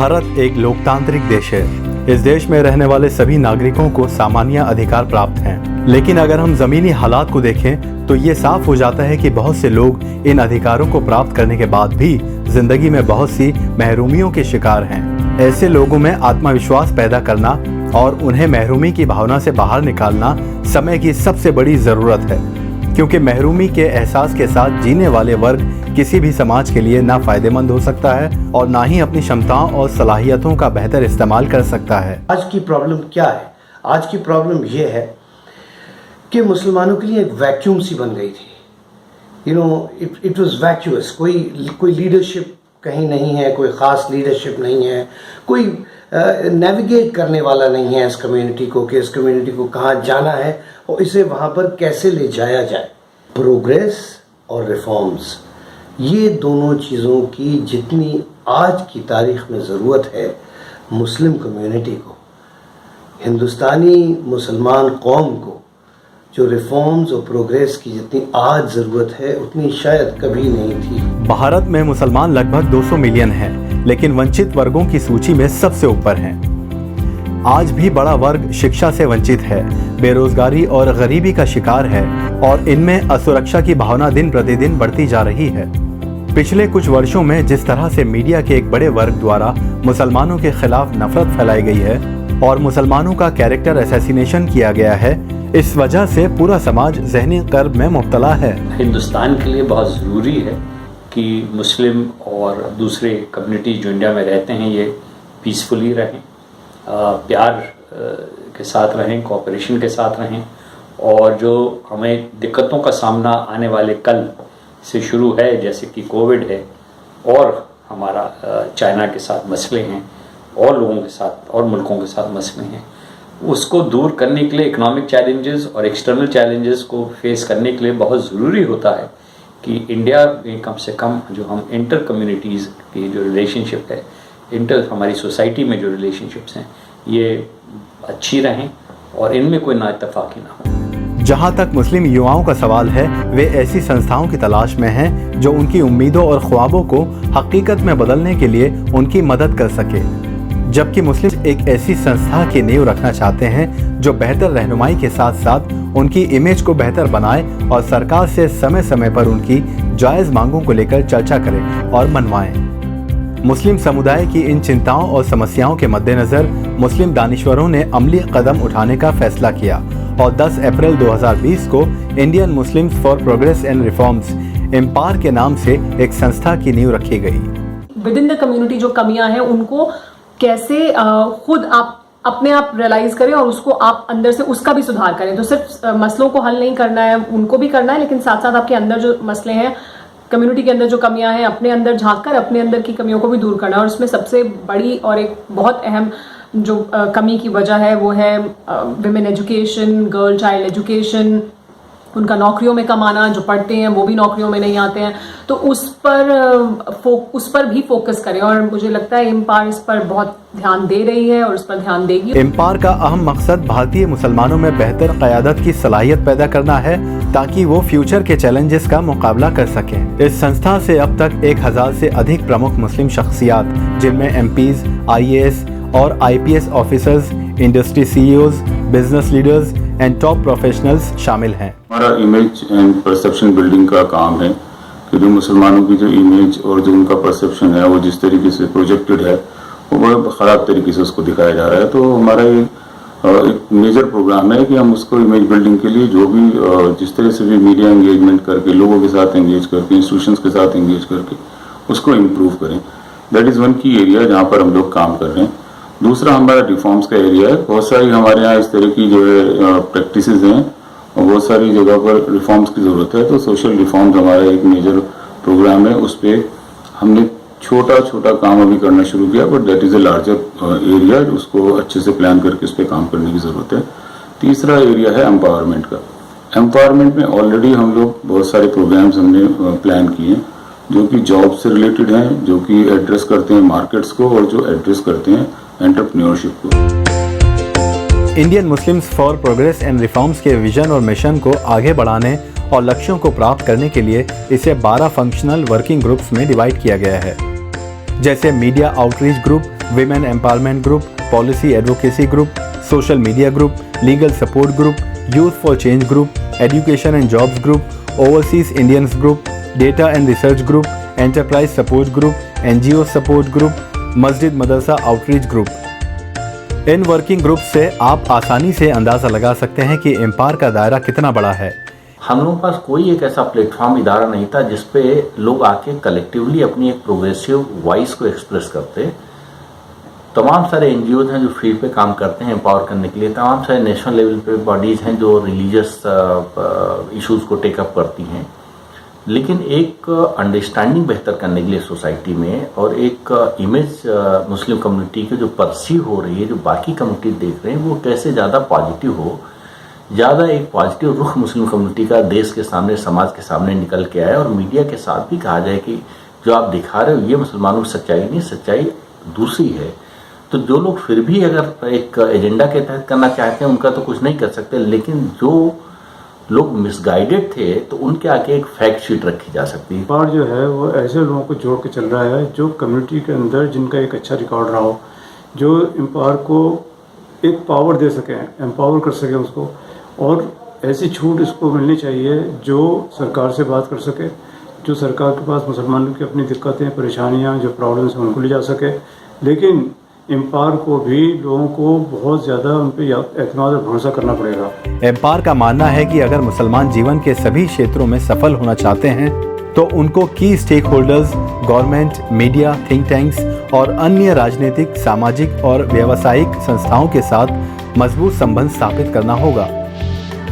भारत एक लोकतांत्रिक देश है। इस देश में रहने वाले सभी नागरिकों को सामान्य अधिकार प्राप्त हैं। लेकिन अगर हम जमीनी हालात को देखें तो ये साफ हो जाता है कि बहुत से लोग इन अधिकारों को प्राप्त करने के बाद भी जिंदगी में बहुत सी महरूमियों के शिकार हैं। ऐसे लोगों में आत्मविश्वास पैदा करना और उन्हें महरूमी की भावना से बाहर निकालना समय की सबसे बड़ी जरूरत है, क्योंकि महरूमी के एहसास के साथ जीने वाले वर्ग किसी भी समाज के लिए ना फायदेमंद हो सकता है और ना ही अपनी क्षमताओं और सलाहियतों का बेहतर इस्तेमाल कर सकता है। आज की प्रॉब्लम क्या है? आज की प्रॉब्लम ये है कि मुसलमानों के लिए एक वैक्यूम सी बन गई थी। It was vacuous. कोई लीडरशिप कहीं नहीं है, कोई ख़ास लीडरशिप नहीं है, कोई नेविगेट करने वाला नहीं है इस कम्युनिटी को कि इस कम्युनिटी को कहाँ जाना है और इसे वहाँ पर कैसे ले जाया जाए। प्रोग्रेस और रिफॉर्म्स, ये दोनों चीज़ों की जितनी आज की तारीख में ज़रूरत है मुस्लिम कम्युनिटी को, हिंदुस्तानी मुसलमान कौम को, जो रिफॉर्म्स और प्रोग्रेस की जितनी आज ज़रूरत है उतनी शायद कभी नहीं थी। भारत में मुसलमान लगभग 200 मिलियन हैं, लेकिन वंचित वर्गों की सूची में सबसे ऊपर हैं। आज भी बड़ा वर्ग शिक्षा से वंचित है, बेरोजगारी और गरीबी का शिकार है और इनमें असुरक्षा की भावना दिन प्रतिदिन बढ़ती जा रही है। पिछले कुछ वर्षों में जिस तरह से मीडिया के एक बड़े वर्ग द्वारा मुसलमानों के खिलाफ नफरत फैलाई गई है और मुसलमानों का कैरेक्टर असैसिनेशन किया गया है, इस वजह से पूरा समाज ज़हनी कर्ब में मुब्तला है। हिंदुस्तान के लिए बहुत ज़रूरी है कि मुस्लिम और दूसरे कम्युनिटी जो इंडिया में रहते हैं ये पीसफुली रहें, प्यार के साथ रहें, कोऑपरेशन के साथ रहें और जो हमें दिक्कतों का सामना आने वाले कल से शुरू है, जैसे कि कोविड है और हमारा चाइना के साथ मसले हैं और लोगों के साथ और मुल्कों के साथ मसले हैं, उसको दूर करने के लिए इकोनॉमिक चैलेंजेस और एक्सटर्नल चैलेंजेस को फेस करने के लिए बहुत ज़रूरी होता है कि इंडिया में कम से कम जो हम इंटर कम्युनिटीज़ की जो रिलेशनशिप है, हमारी सोसाइटी में जो रिलेशनशिप्स हैं ये अच्छी रहें और इनमें कोई नाइत्तेफाकी ना हो। जहाँ तक मुस्लिम युवाओं का सवाल है, वे ऐसी संस्थाओं की तलाश में हैं जो उनकी उम्मीदों और ख्वाबों को हकीकत में बदलने के लिए उनकी मदद कर सके, जबकि मुस्लिम एक ऐसी संस्था की नींव रखना चाहते हैं जो बेहतर रहनुमाई के साथ साथ उनकी इमेज को बेहतर बनाए और सरकार से समय समय पर उनकी जायज़ मांगों को लेकर चर्चा करे और मनवाएं। मुस्लिम समुदाय की इन चिंताओं और समस्याओं के मद्देनज़र मुस्लिम दानिश्वरों ने अमली कदम उठाने का फैसला किया और 10 अप्रैल 2020 को Indian Muslims for progress and reforms IMPAR के नाम से एक संस्था की नींव रखी गई। विद इन द कम्युनिटी जो कमियां हैं उनको कैसे खुद आप अपने आप रियलाइज करें और उसको आप अंदर से उसका भी सुधार करें। तो सिर्फ मसलों को हल नहीं करना है, उनको भी करना है, लेकिन साथ साथ आपके अंदर जो मसले हैं, कम्युनिटी के अंदर जो कमियां हैं, अपने अंदर झांक कर अपने अंदर की कमियों को भी दूर करना है। और उसमें सबसे बड़ी और एक बहुत अहम जो कमी की वजह है वो है women education, girl child education, उनका नौकरियों में कम आना, जो पढ़ते हैं वो भी नौकरियों में नहीं आते हैं। तो उस पर भी फोकस करें और मुझे लगता है एम्पार इस पर बहुत ध्यान दे रही है और इस पर ध्यान देगी। एम्पार का अहम मकसद भारतीय मुसलमानों में बेहतर क़यादत की सलाहियत पैदा करना है ताकि वो फ्यूचर के चैलेंजेस का मुकाबला कर सकें। इस संस्था से अब तक 1000 से अधिक प्रमुख मुस्लिम शख्सियात, जिनमें MPs, IAS और IPS officers, industry CEOs, business leaders and top professionals शामिल हैं। हमारा इमेज एंड परसेप्शन बिल्डिंग का काम है कि जो मुसलमानों की जो इमेज और जो उनका परसेप्शन है वो जिस तरीके से प्रोजेक्टेड है वो बहुत ख़राब तरीके से उसको दिखाया जा रहा है। तो हमारा एक मेजर प्रोग्राम है कि हम उसको इमेज बिल्डिंग के लिए जो भी जिस तरह से भी मीडिया एंगेजमेंट करके, लोगों के साथ एंगेज करके, इंस्टीट्यूशंस के साथ एंगेज करके उसको इम्प्रूव करें। दैट इज़ वन की एरिया जहाँ पर हम लोग काम कर रहे हैं। दूसरा हमारा रिफॉर्म्स का एरिया है। बहुत सारी हमारे यहाँ इस तरह की जो है प्रैक्टिसेस हैं और बहुत सारी जगह पर रिफॉर्म्स की ज़रूरत है। तो सोशल रिफॉर्म्स हमारा एक मेजर प्रोग्राम है। उस पर हमने छोटा छोटा काम अभी करना शुरू किया, but that is a larger area, उसको अच्छे से प्लान करके उस पर काम करने की ज़रूरत है। तीसरा एरिया है एम्पावरमेंट का। एम्पावरमेंट में ऑलरेडी हम लोग बहुत सारे प्रोग्राम्स हमने प्लान किए हैं जो कि जॉब से रिलेटेड हैं, जो कि एड्रेस करते हैं मार्केट्स को और जो एड्रेस करते हैं एंटरप्रेन्योरशिप को। Indian Muslims for progress and reforms के विजन और मिशन को आगे बढ़ाने और लक्ष्यों को प्राप्त करने के लिए इसे 12 फंक्शनल वर्किंग ग्रुप्स में डिवाइड किया गया है, जैसे media outreach group, women empowerment group, policy advocacy group, social media group, legal support group, youth for change group, education and jobs group, overseas Indians group, data and research group, enterprise support group, NGO support group, masjid madrasa outreach group. इन working group से आप आसानी से अंदाज़ा लगा सकते हैं कि एम्पावर का दायरा कितना बड़ा है। हम लोगों के पास कोई एक ऐसा प्लेटफॉर्म इदारा नहीं था जिसपे लोग आके कलेक्टिवली अपनी एक प्रोग्रेसिव वॉइस को एक्सप्रेस करते। तमाम सारे एनजीओज हैं जो फील्ड पे काम करते हैं एम्पावर करने के लिए, तमाम सारे नेशनल लेवल पे बॉडीज हैं जो रिलीजियस इश्यूज को टेकअप करती हैं, लेकिन एक अंडरस्टैंडिंग बेहतर करने के लिए सोसाइटी में और एक इमेज मुस्लिम कम्युनिटी की जो परसीव हो रही है, जो बाकी कम्युनिटी देख रहे हैं, वो कैसे ज़्यादा पॉजिटिव हो, ज़्यादा एक पॉजिटिव रुख मुस्लिम कम्युनिटी का देश के सामने, समाज के सामने निकल के आए और मीडिया के साथ भी कहा जाए कि जो आप दिखा रहे हो ये मुसलमानों की सच्चाई नहीं, सच्चाई दूसरी है। तो जो लोग फिर भी अगर एक एजेंडा के तहत करना चाहते हैं उनका तो कुछ नहीं कर सकते, लेकिन जो लोग मिसगाइडेड थे तो उनके आगे एक फैक्ट शीट रखी जा सकती है। एम्पावर जो है वो ऐसे लोगों को जोड़ के चल रहा है जो कम्युनिटी के अंदर जिनका एक अच्छा रिकॉर्ड रहा हो, जो एम्पावर को एक पावर दे सके, एम्पावर कर सके उसको, और ऐसी छूट इसको मिलनी चाहिए जो सरकार से बात कर सके, जो सरकार के पास मुसलमानों की अपनी दिक्कतें, परेशानियां, जो प्रॉब्लम्स हैं उनको ले जा सके। लेकिन एम्पावर को भी लोगों को बहुत ज़्यादा उन पर एतमाद और भरोसा करना पड़ेगा। एम्पावर का मानना है कि अगर मुसलमान जीवन के सभी क्षेत्रों में सफल होना चाहते हैं तो उनको की stakeholders, government, media, think tanks और अन्य राजनीतिक, सामाजिक और व्यावसायिक संस्थाओं के साथ मजबूत संबंध स्थापित करना होगा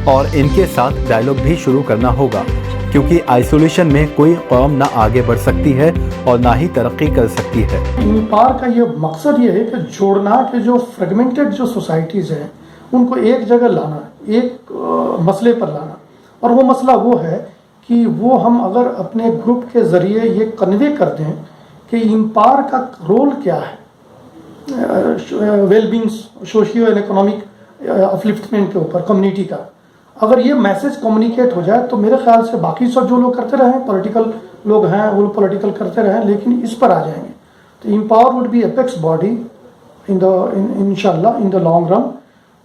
और इनके साथ डायलॉग भी शुरू करना होगा, क्योंकि आइसोलेशन में कोई कौम ना आगे बढ़ सकती है और ना ही तरक्की कर सकती है। एम्पावर का ये मकसद ये है कि जोड़ना कि जो फ्रेगमेंटेड जो सोसाइटीज़ हैं उनको एक जगह लाना, एक मसले पर लाना। और वो मसला वो है कि वो हम अगर अपने ग्रुप के ज़रिए ये कन्वे कर दें कि एम्पावर का रोल क्या है wellbeing, socio and economic upliftment के ऊपर कम्युनिटी का, अगर ये मैसेज कम्युनिकेट हो जाए तो मेरे ख्याल से बाकी सब जो लोग करते रहें, पॉलिटिकल लोग हैं वो पॉलिटिकल करते रहें, लेकिन इस पर आ जाएंगे। तो IMPAR would be apex body इंशाल्लाह in the long run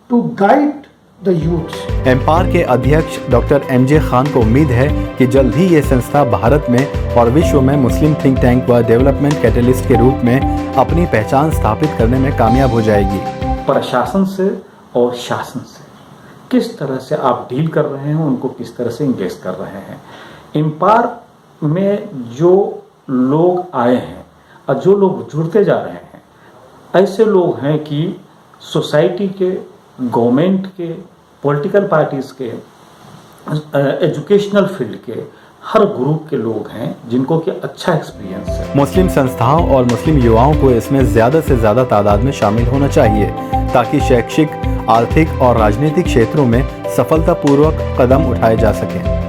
to guide the youths. IMPAR के अध्यक्ष डॉक्टर MJ खान को उम्मीद है कि जल्द ही ये संस्था भारत में और विश्व में मुस्लिम थिंक टैंक व डेवलपमेंट कैटलिस्ट के रूप में अपनी पहचान स्थापित करने में कामयाब हो जाएगी। प्रशासन से और शासन से किस तरह से आप डील कर रहे हैं, उनको किस तरह से इंगेज कर रहे हैं। एम्पावर में जो लोग आए हैं और जो लोग जुड़ते जा रहे हैं, ऐसे लोग हैं कि सोसाइटी के, गवर्नमेंट के, पॉलिटिकल पार्टीज के, एजुकेशनल फील्ड के हर ग्रुप के लोग हैं जिनको कि अच्छा एक्सपीरियंस है। मुस्लिम संस्थाओं और मुस्लिम युवाओं को इसमें ज़्यादा से ज़्यादा तादाद में शामिल होना चाहिए ताकि शैक्षिक, आर्थिक और राजनीतिक क्षेत्रों में सफलतापूर्वक कदम उठाए जा सकें।